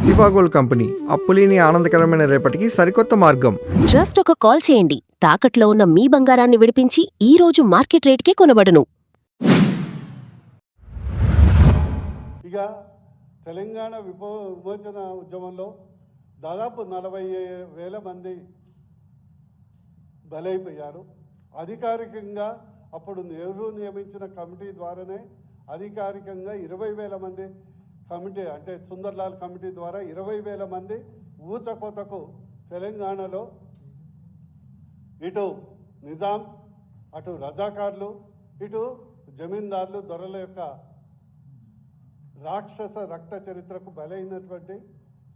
సివాగోల్డ్ company అప్పులేని ఆనందకరమైన రేపటికి సరికొత్త మార్గం. జస్ట్ ఒక కాల్ చేయండి. తాకట్లో ఉన్న మీ బంగారాన్ని విడిపించి ఈ రోజు మార్కెట్ రేట్కే కొనబడును. ఇక తెలంగాణ విమోచన ఉద్యమంలో దాదాపు 40,000 మంది బలైపోయారు. అధికారికంగా అప్పుడు నెహ్రూ నియమించిన కమిటీ ద్వారానే అధికారికంగా 20,000 మంది కమిటీ, అంటే సుందర్లాల్ కమిటీ ద్వారా 20,000 మంది ఊచకోతకు తెలంగాణలో ఇటు నిజాం, అటు రజాకార్లు, ఇటు జమీందారులు, దొరల యొక్క రాక్షస రక్త చరిత్రకు బలైనటువంటి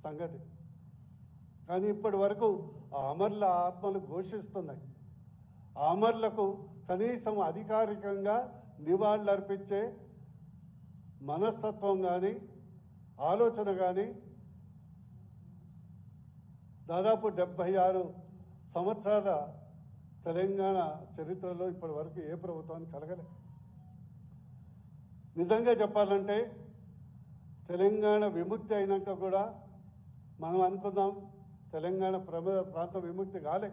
సంగతి. కానీ ఇప్పటి వరకు ఆ అమరుల ఆత్మలు ఘోషిస్తున్నాయి. ఆ అమరులకు కనీసం అధికారికంగా నివాళులర్పించే మనస్తత్వం కానీ ఆలోచన కానీ దాదాపు 76 సంవత్సరాల తెలంగాణ చరిత్రలో ఇప్పటి వరకు ఏ ప్రభుత్వానికి కలగలే. నిజంగా చెప్పాలంటే తెలంగాణ విముక్తి అయినాక కూడా మనం అనుకుందాం తెలంగాణ ప్రాంత విముక్తి కాలే.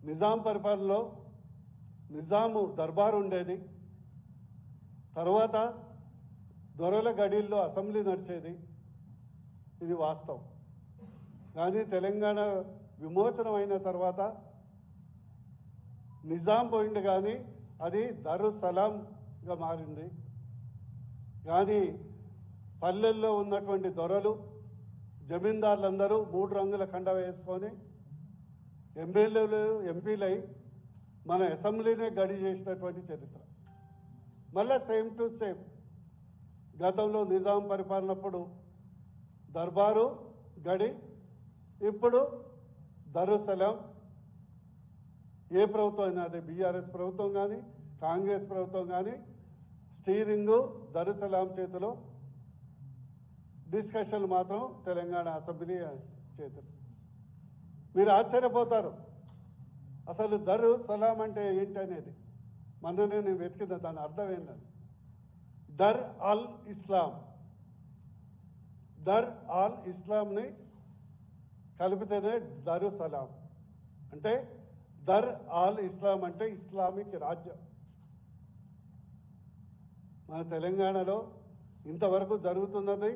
నిజాం పరిపాలనలో నిజాము దర్బారు ఉండేది, తర్వాత దొరల గడిల్లో అసెంబ్లీ నడిచేది, ఇది వాస్తవం. కానీ తెలంగాణ విమోచనం అయిన తర్వాత నిజాం పోయింది, కానీ అది దరుసలాంగా మారింది. కానీ పల్లెల్లో ఉన్నటువంటి దొరలు, జమీందారులందరూ 3 రంగుల కండ వేసుకొని ఎమ్మెల్యేలు ఎంపీలై మన అసెంబ్లీనే గడి చేసినటువంటి చరిత్ర. మళ్ళీ సేమ్ టు సేమ్ గతంలో నిజాం పరిపాలనప్పుడు దర్బారు గడి, ఇప్పుడు దరుసలాం. ఏ ప్రభుత్వం అయినా, అదే బీఆర్ఎస్ ప్రభుత్వం కానీ కాంగ్రెస్ ప్రభుత్వం కానీ, స్టీరింగు దరుసలాం చేతిలో, డిస్కషన్లు మాత్రం తెలంగాణ అసెంబ్లీ చేతులు. మీరు ఆశ్చర్యపోతారు అసలు దరుసలాం అంటే ఏంటనేది. మొన్ననే నేను వెతికిన దాని అర్థం ఏంటని. దర్ అల్ ఇస్లాం, దర్ అల్ ఇస్లాంని కలిపితేనే దరుసలాం. అంటే దర్ అల్ ఇస్లాం అంటే ఇస్లామిక్ రాజ్యం. మన తెలంగాణలో ఇంతవరకు జరుగుతున్నది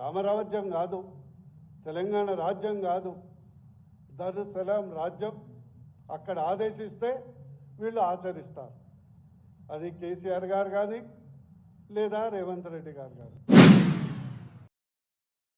రామరాజ్యం కాదు, తెలంగాణ రాజ్యం కాదు, దరుసలాం రాజ్యం. అక్కడ ఆదేశిస్తే వీళ్ళు ఆచరిస్తారు. అది కేసీఆర్ గారు కానీ లేదా రేవంత్ రెడ్డి గారు కానీ.